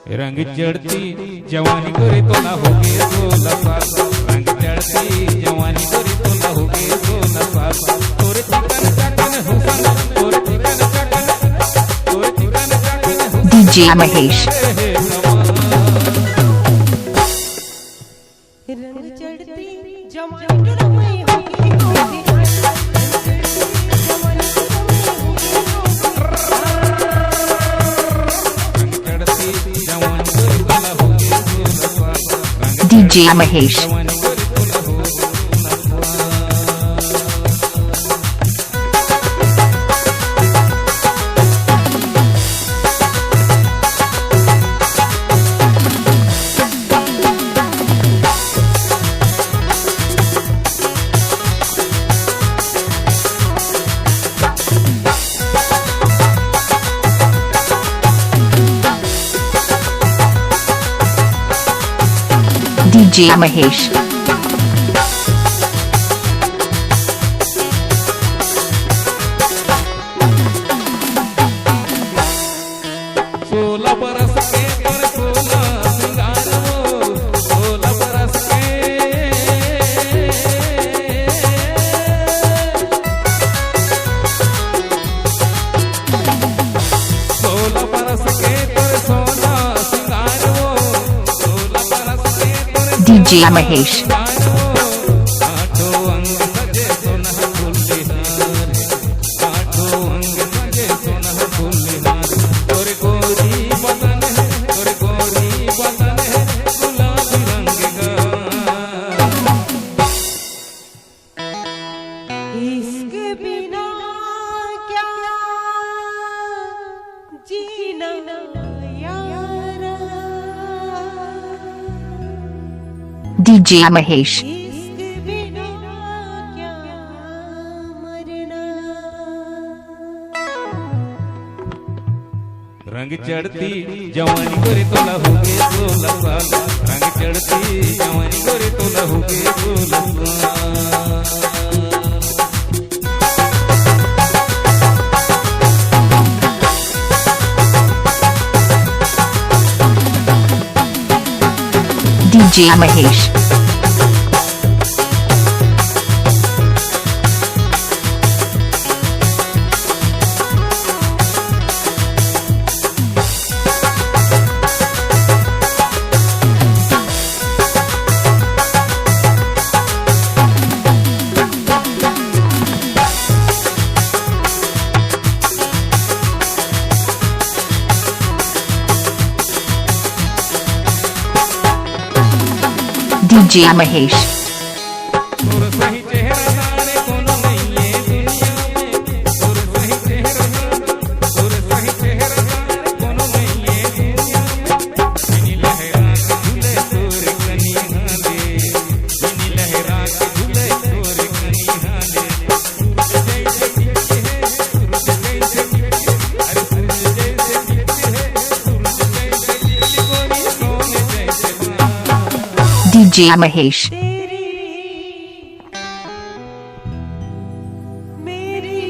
रंग चढ़ती जवानी करे तो ना होगे 16 साल। रंग चढ़ती जवानी करे तो ना होगे 16 साल। तोरे चिकन चकन हुसन तोरे चिकन चकन तोरे चिकन चकन DJ Mahesh। रंग चढ़ती जवानी रमई होगी होगी जवानी DJ Mahesh। DJ Mahesh। 16 बरस के पर 16 सिंगार वो 16 बरस के 16 बरस के पर 16 सिंगार वो 16 बरस के पर DJ Mahesh। इसके बिना क्या जीना यारा DJ Mahesh। इसके बिना क्या मरना। रंग चढ़ती जवानी करे तो ना होगे 16 साल। रंग चढ़ती जवानी करे तो ना होगे 16 साल। DJ Mahesh। DJ Mahesh। तोर सही चेहरा नारे कोनो नहीं है दुनिया में। तोर सही चेहरा तोर सही चेहरा नारे कोनो नहीं है दुनिया में। बिनी लहरा के झूले तोरे कनिया ले बिनी लहरा के झूले तोरे कनिया ले। सूरज जैसे दिखते है सूरज जैसे दिखते अरे सूरज जैसे दिखते है सूरज जैसे दिखते कोई सोने जैसे DJ Mahesh। मेरी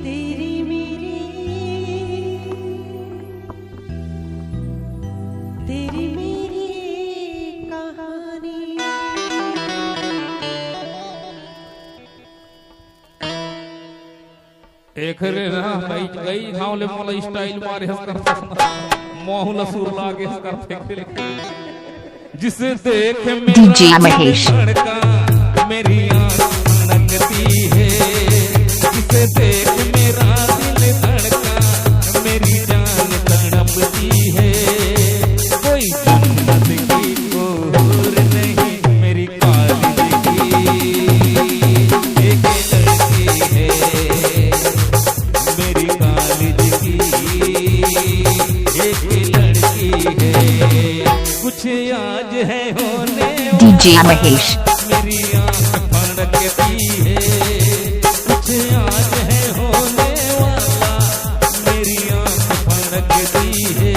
तेरी मेरी तेरी मेरी कहानी। एक रे ना गई धावले मोला स्टाइल मारे हस करता मोहुल सुर लागे हस करते जिसे देख DJ Mahesh। मेरी आँख धड़कती है। जिसे देख मेरा दिल धड़का मेरी जान तड़पती है। कोई जन्नत की कोर नहीं मेरी कॉलेज की एक लड़की है। मेरी कॉलेज की एक लड़की है। कुछ आज है होने DJ Mahesh। मेरी आँख फड़कती है। कुछ आज है होने वाला मेरी आँख फड़कती है।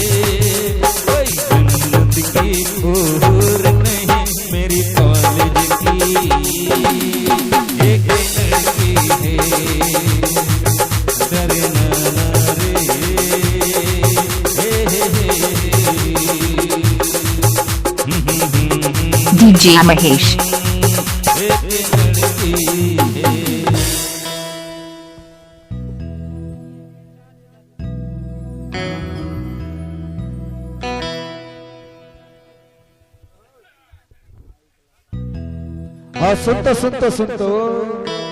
कोई जन्नत की खोर नहीं मेरी कॉलेज की एक लड़की है। डरना रे हे हे हे DJ Mahesh. एक लड़की है। हाँ सुनतो सुनतो सुनतो